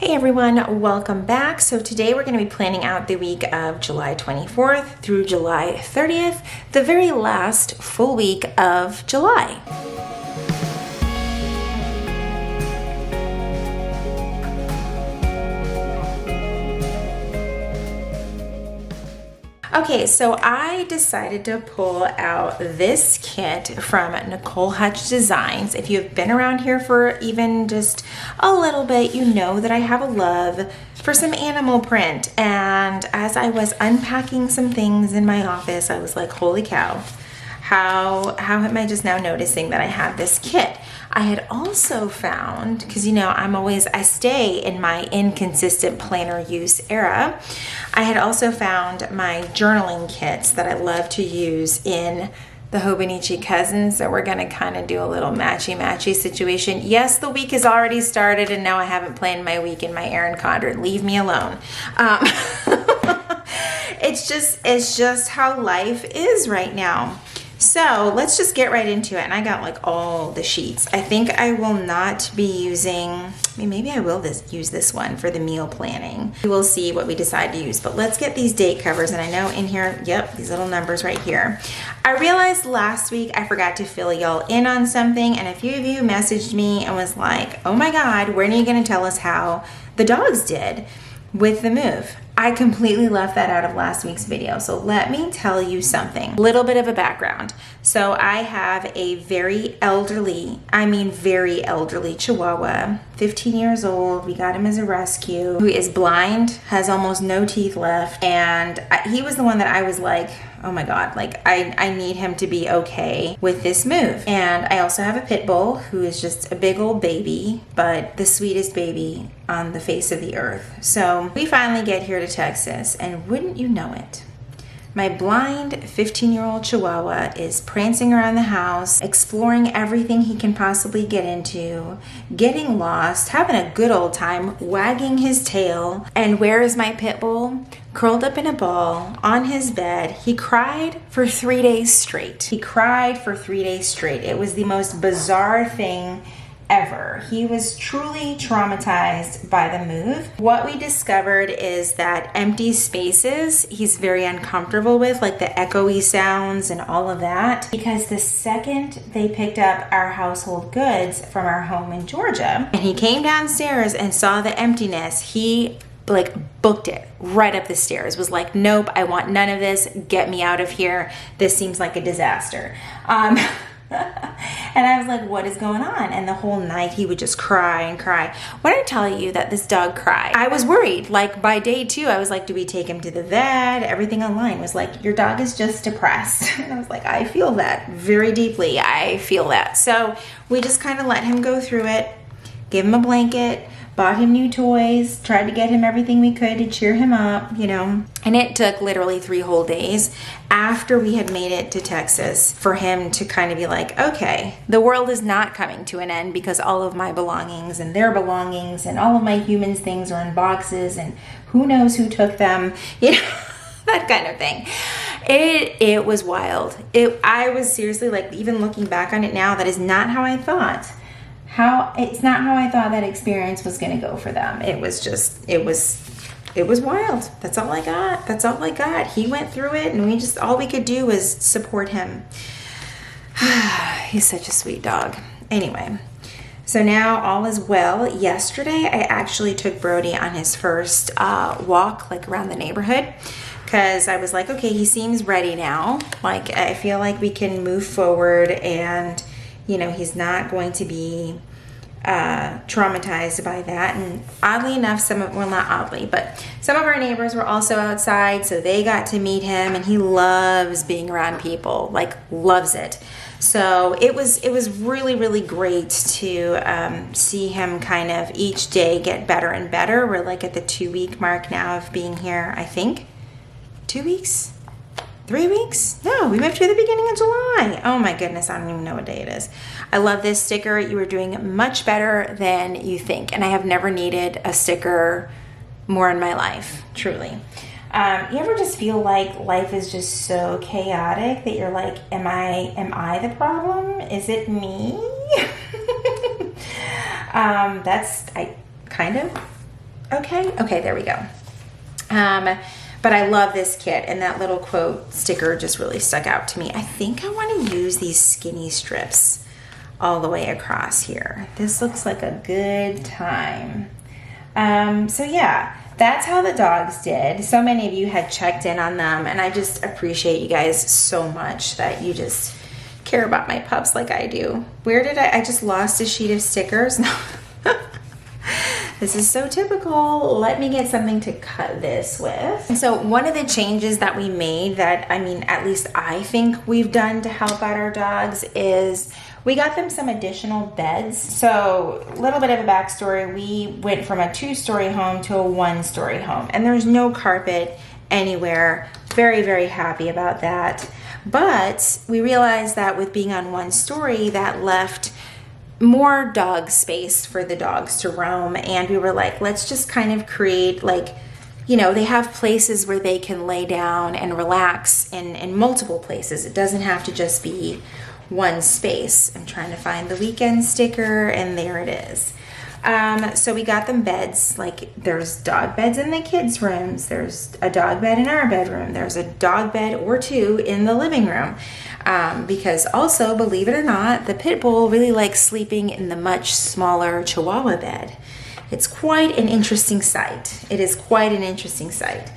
Hey everyone, welcome back. So today we're going to be planning out the week of July 24th through July 30th, the very last full week of July. Okay, so I decided to pull out this kit from Nicole Hutch Designs. If you've been around here for even just a little bit, you know that I have a love for some animal print. And as I was unpacking some things in my office, I was like, holy cow, how am I just now noticing that I have this kit? I had also found, because I stay in my inconsistent planner use era. I had also found my journaling kits that I love to use in the Hobonichi Cousins, so we're gonna kind of do a little matchy-matchy situation. Yes, the week has already started and now I haven't planned my week in my Erin Condren. Leave me alone. It's just how life is right now. So let's just get right into it. And I got like all the sheets. I think I will not be using, maybe I will use this one for the meal planning. We will see what we decide to use, but let's get these date covers. And I know in here, yep, these little numbers right here. I realized last week I forgot to fill y'all in on something. And a few of you messaged me and was like, oh my God, when are you gonna tell us how the dogs did with the move? I completely left that out of last week's video. So let me tell you something, a little bit of a background. So I have a very elderly Chihuahua, 15 years old. We got him as a rescue, who is blind, has almost no teeth left. And he was the one that I was like, oh my God, like I need him to be okay with this move. And I also have a pit bull who is just a big old baby, but the sweetest baby on the face of the earth. So we finally get here to Texas, and wouldn't you know it, my blind 15-year-old Chihuahua is prancing around the house, exploring everything he can possibly get into, getting lost, having a good old time, wagging his tail. And where is my pit bull? Curled up in a ball on his bed. He cried for 3 days straight. It was the most bizarre thing ever. He was truly traumatized by the move. What we discovered is that empty spaces he's very uncomfortable with, like the echoey sounds and all of that, because the second they picked up our household goods from our home in Georgia and he came downstairs and saw the emptiness, he booked it right up the stairs, was like, nope, I want none of this, get me out of here, this seems like a disaster. And I was like, what is going on? And the whole night he would just cry and cry. When I tell you that this dog cried, I was worried. Like by day 2, I was like, do we take him to the vet? Everything online was like, your dog is just depressed. And I was like, I feel that very deeply. I feel that. So we just kind of let him go through it, gave him a blanket, bought him new toys, tried to get him everything we could to cheer him up, And it took literally 3 whole days after we had made it to Texas for him to kind of be like, okay, the world is not coming to an end because all of my belongings and their belongings and all of my humans' things are in boxes and who knows who took them, that kind of thing. It was wild. I was seriously like, even looking back on it now, that is not how I thought. It's not how I thought that experience was going to go for them. It was wild. That's all I got. He went through it, and all we could do was support him. He's such a sweet dog. Anyway, so now all is well. Yesterday, I actually took Brody on his first walk, around the neighborhood, because I was like, okay, he seems ready now. I feel like we can move forward, and he's not going to be traumatized by that. And oddly enough, some of our neighbors were also outside, so they got to meet him, and he loves being around people, loves it. So it was really, really great to see him kind of each day get better and better. We're at the 2-week mark now of being here, I think. 2 weeks? 3 weeks? No, we moved to the beginning of July. Oh my goodness, I don't even know what day it is. I love this sticker. You are doing much better than you think. And I have never needed a sticker more in my life, truly. You ever just feel like life is just so chaotic that you're like, am I the problem? Is it me? I kind of. Okay, there we go. But I love this kit, and that little quote sticker just really stuck out to me. I think I want to use these skinny strips all the way across here. This looks like a good time. So yeah, that's how the dogs did. So many of you had checked in on them, and I just appreciate you guys so much that you just care about my pups like I do. Where did I just lost a sheet of stickers? No. This is so typical. Let me get something to cut this with. And so one of the changes that we made that, I mean, at least I think we've done to help out our dogs is we got them some additional beds. So a little bit of a backstory. We went from a 2-story home to a 1-story home, and there's no carpet anywhere. Very, very happy about that. But we realized that with being on 1 story, that left more dog space for the dogs to roam, and we were like, let's just kind of create, like, you know, they have places where they can lay down and relax in multiple places. It doesn't have to just be one space. I'm trying to find the weekend sticker, and there it is. So we got them beds. Like, there's dog beds in the kids' rooms, there's a dog bed in our bedroom, there's a dog bed or 2 in the living room. Because also, believe it or not, the pit bull really likes sleeping in the much smaller Chihuahua bed. It's quite an interesting sight. It is quite an interesting sight.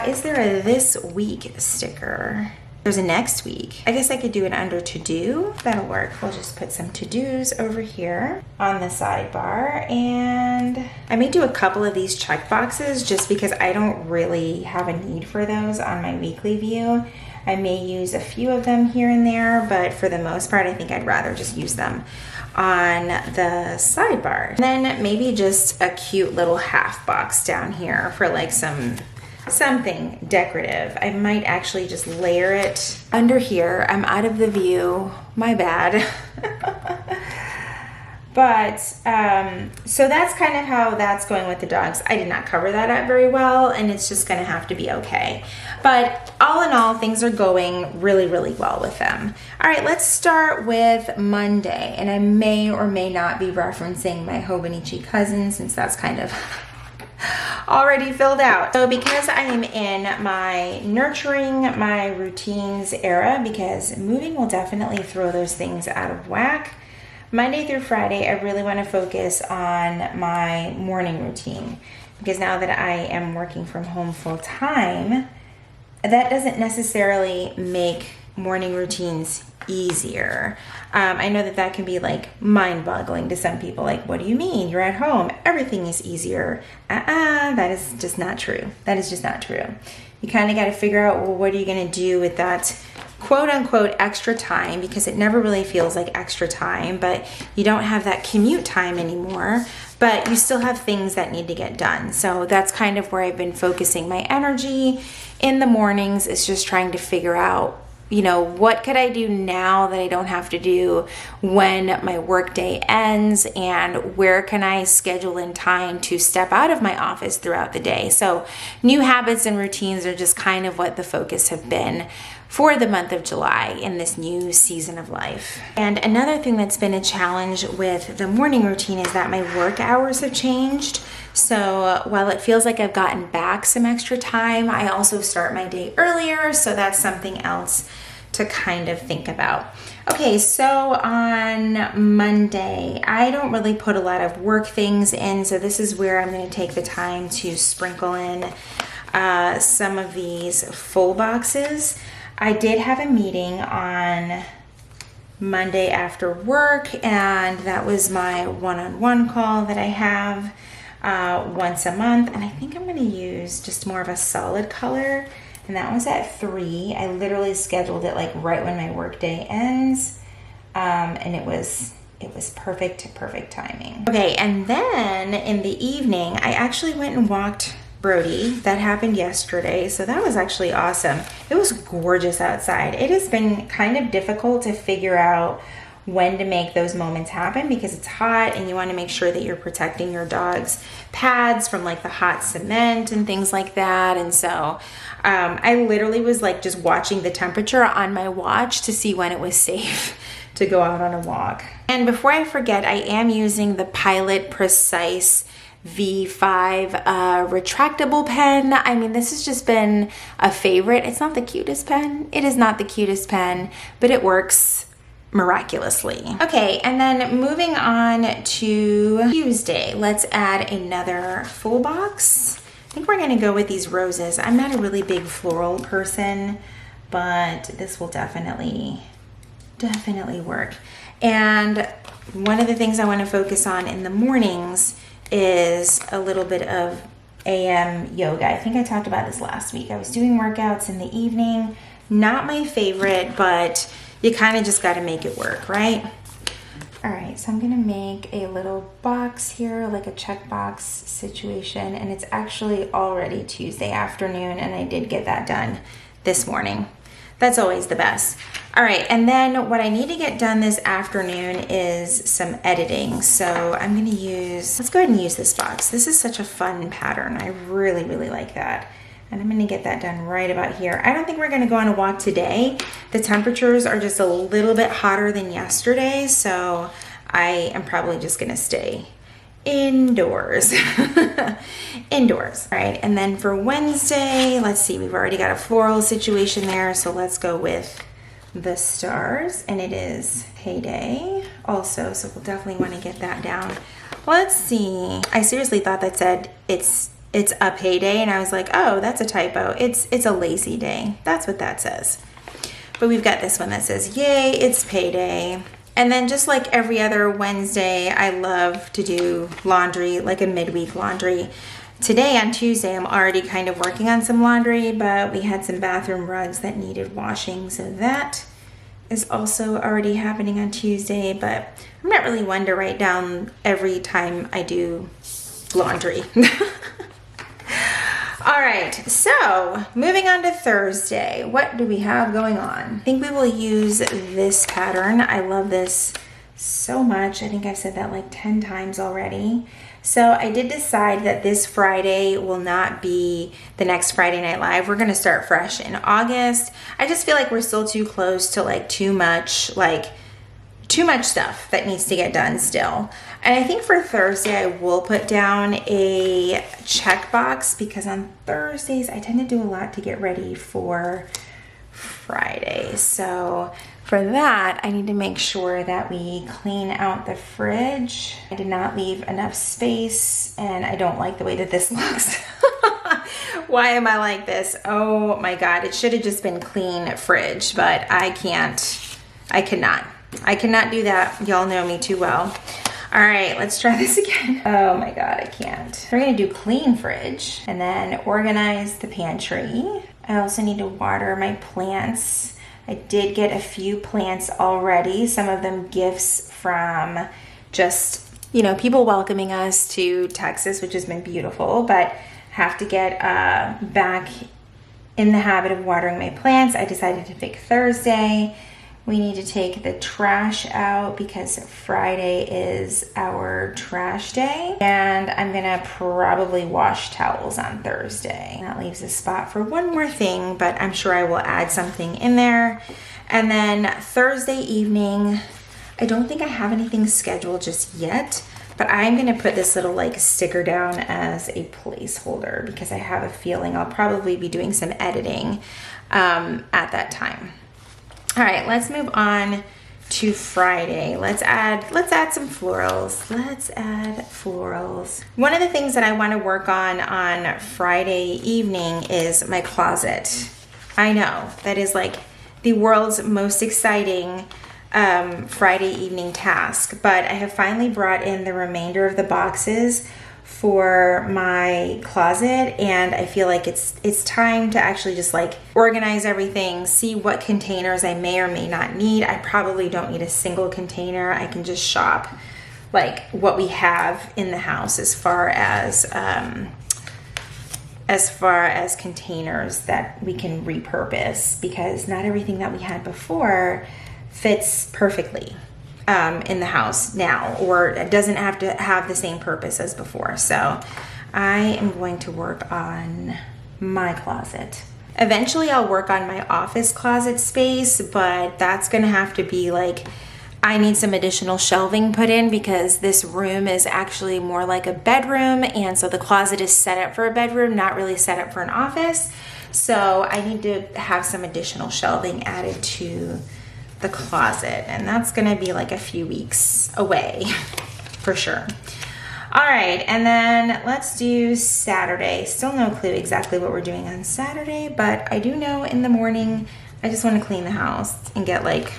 Is there a this week sticker? There's a next week. I guess I could do it under to do. That'll work. We'll just put some to dos over here on the sidebar. And I may do a couple of these check boxes just because I don't really have a need for those on my weekly view. I may use a few of them here and there, but for the most part, I think I'd rather just use them on the sidebar. And then maybe just a cute little half box down here for like something decorative. I might actually just layer it under here. I'm out of the view, my bad. But so that's kind of how that's going with the dogs. I did not cover that up very well, and it's just gonna have to be okay. But all in all, things are going really, really well with them. All right, let's start with Monday, and I may or may not be referencing my Hobonichi cousin, since that's kind of already filled out. So because I am in my nurturing my routines era, because moving will definitely throw those things out of whack, Monday through Friday, I really want to focus on my morning routine, because now that I am working from home full time, that doesn't necessarily make morning routines easier. I know that that can be like mind-boggling to some people. Like, what do you mean? You're at home. Everything is easier. That is just not true. That is just not true. You kind of got to figure out, well, what are you going to do with that quote unquote extra time, because it never really feels like extra time, but you don't have that commute time anymore, but you still have things that need to get done. So that's kind of where I've been focusing my energy in the mornings, is just trying to figure out, you know, what could I do now that I don't have to do when my work day ends, and where can I schedule in time to step out of my office throughout the day. So new habits and routines are just kind of what the focus have been for the month of July in this new season of life. And another thing that's been a challenge with the morning routine is that my work hours have changed. So while it feels like I've gotten back some extra time, I also start my day earlier. So that's something else to kind of think about. Okay, so on Monday, I don't really put a lot of work things in. So this is where I'm going to take the time to sprinkle in some of these full boxes. I did have a meeting on Monday after work, and that was my one-on-one call that I have once a month, and I think I'm going to use just more of a solid color, and that was at 3. I literally scheduled it like right when my work day ends, and it was perfect timing. Okay, and then in the evening, I actually went and walked Brody. That happened yesterday, so that was actually awesome. It was gorgeous outside. It has been kind of difficult to figure out when to make those moments happen, because it's hot and you want to make sure that you're protecting your dog's pads from like the hot cement and things like that. And so I literally was like just watching the temperature on my watch to see when it was safe to go out on a walk. And before I forget, I am using the Pilot Precise V5 retractable pen. I mean, this has just been a favorite. It's not the cutest pen. It is not the cutest pen, but it works miraculously. Okay, and then moving on to Tuesday, let's add another full box. I think we're gonna go with these roses. I'm not a really big floral person, but this will definitely work. And one of the things I want to focus on in the mornings is a little bit of AM yoga. I think I talked about this last week. I was doing workouts in the evening. Not my favorite, but you kind of just got to make it work, right? All right, so I'm gonna make a little box here, like a checkbox situation, and it's actually already Tuesday afternoon, and I did get that done this morning. That's always the best. All right, and then what I need to get done this afternoon is some editing. So I'm gonna let's go ahead and use this box. This is such a fun pattern. I really, really like that. And I'm gonna get that done right about here. I don't think we're gonna go on a walk today. The temperatures are just a little bit hotter than yesterday, so I am probably just gonna stay indoors. Indoors. All right, and then for Wednesday, let's see, we've already got a floral situation there, so let's go with the stars, and it is payday also, so we'll definitely want to get that down. Let's see, I seriously thought that said it's a payday, and I was like, oh, that's a typo. It's a lazy day. That's what that says. But we've got this one that says, yay, it's payday. And then just like every other Wednesday, I love to do laundry, like a midweek laundry. Today on Tuesday, I'm already kind of working on some laundry, but we had some bathroom rugs that needed washing, so that is also already happening on Tuesday, but I'm not really one to write down every time I do laundry. All right, so moving on to Thursday, what do we have going on? I think we will use this pattern. I love this so much. I think I've said that like 10 times already. So I did decide that this Friday will not be the next Friday Night Live. We're gonna start fresh in August. I just feel like we're still too close to like too much stuff that needs to get done still. And I think for Thursday, I will put down a checkbox because on Thursdays, I tend to do a lot to get ready for Friday. So for that, I need to make sure that we clean out the fridge. I did not leave enough space, and I don't like the way that this looks. Why am I like this? Oh my God, it should have just been clean fridge, but I cannot do that. Y'all know me too well. All right, let's try this again. Oh my God, I can't. We're gonna do clean fridge and then organize the pantry. I also need to water my plants. I did get a few plants already, some of them gifts from just, people welcoming us to Texas, which has been beautiful, but have to get back in the habit of watering my plants. I decided to pick Thursday. We need to take the trash out because Friday is our trash day. And I'm gonna probably wash towels on Thursday. That leaves a spot for one more thing, but I'm sure I will add something in there. And then Thursday evening, I don't think I have anything scheduled just yet, but I'm gonna put this little sticker down as a placeholder because I have a feeling I'll probably be doing some editing at that time. All right, let's move on to Friday. Let's add some florals. Let's add florals. One of the things that I want to work on Friday evening is my closet. I know that is like the world's most exciting Friday evening task, but I have finally brought in the remainder of the boxes for my closet, and I feel like it's time to actually just organize everything, see what containers I may or may not need. I probably don't need a single container. I can just shop what we have in the house as far as containers that we can repurpose, because not everything that we had before fits perfectly in the house now, or it doesn't have to have the same purpose as before. So I am going to work on my closet. Eventually I'll work on my office closet space, but that's gonna have to be I need some additional shelving put in because this room is actually more like a bedroom, and so the closet is set up for a bedroom, not really set up for an office. So I need to have some additional shelving added to the closet, and that's gonna be like a few weeks away for sure. All right, and then let's do Saturday. Still no clue exactly what we're doing on Saturday, but I do know in the morning I just want to clean the house and get like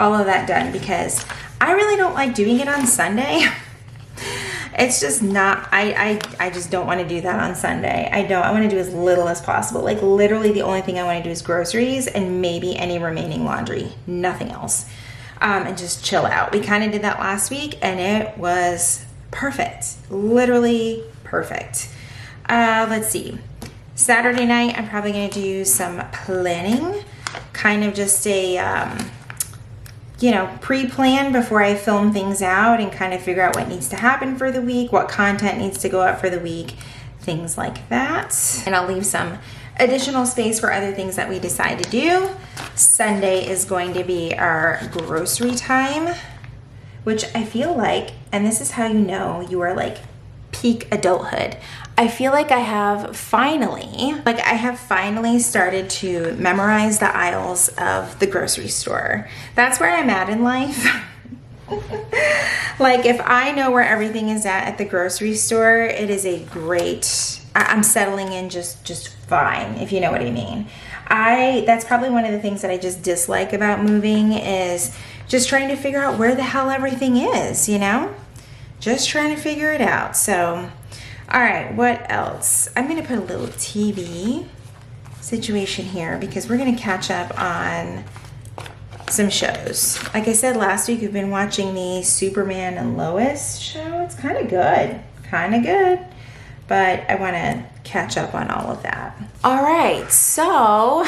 all of that done because I really don't like doing it on Sunday. It's just not, I just don't want to do that on Sunday. I want to do as little as possible. Like literally the only thing I want to do is groceries and maybe any remaining laundry, nothing else. And just chill out. We kind of did that last week and it was perfect, literally perfect. Let's see. Saturday night, I'm probably going to do some planning, kind of just a, you know, pre-plan before I film things out and kind of figure out what needs to happen for the week, what content needs to go up for the week, things like that. And I'll leave some additional space for other things that we decide to do. Sunday is going to be our grocery time, which I feel like, and this is how you know you are like peak adulthood. I feel like I have finally started to memorize the aisles of the grocery store. That's where I'm at in life. Like if I know where everything is at the grocery store, it is a great, I'm settling in just fine, if you know what I mean. That's probably one of the things that I just dislike about moving is just trying to figure out where the hell everything is, you know? Just trying to figure it out. So, all right, what else? I'm gonna put a little TV situation here because we're gonna catch up on some shows. Like I said last week, we've been watching the Superman and Lois show. It's kind of good, but I wanna catch up on all of that. All right, so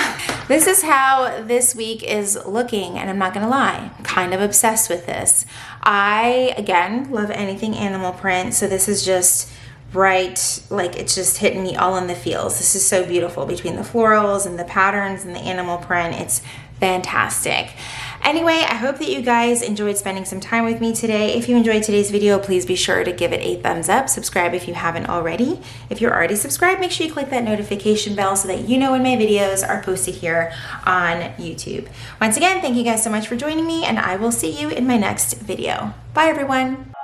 this is how this week is looking, and I'm not gonna lie, I'm kind of obsessed with this. I, again, love anything animal print, so this is just right, like it's just hitting me all in the feels. This is so beautiful between the florals and the patterns and the animal print. It's fantastic. Anyway, I hope that you guys enjoyed spending some time with me today. If you enjoyed today's video, please be sure to give it a thumbs up. Subscribe if you haven't already. If you're already subscribed, make sure you click that notification bell so that you know when my videos are posted here on YouTube. Once again, thank you guys so much for joining me, and I will see you in my next video. Bye, everyone.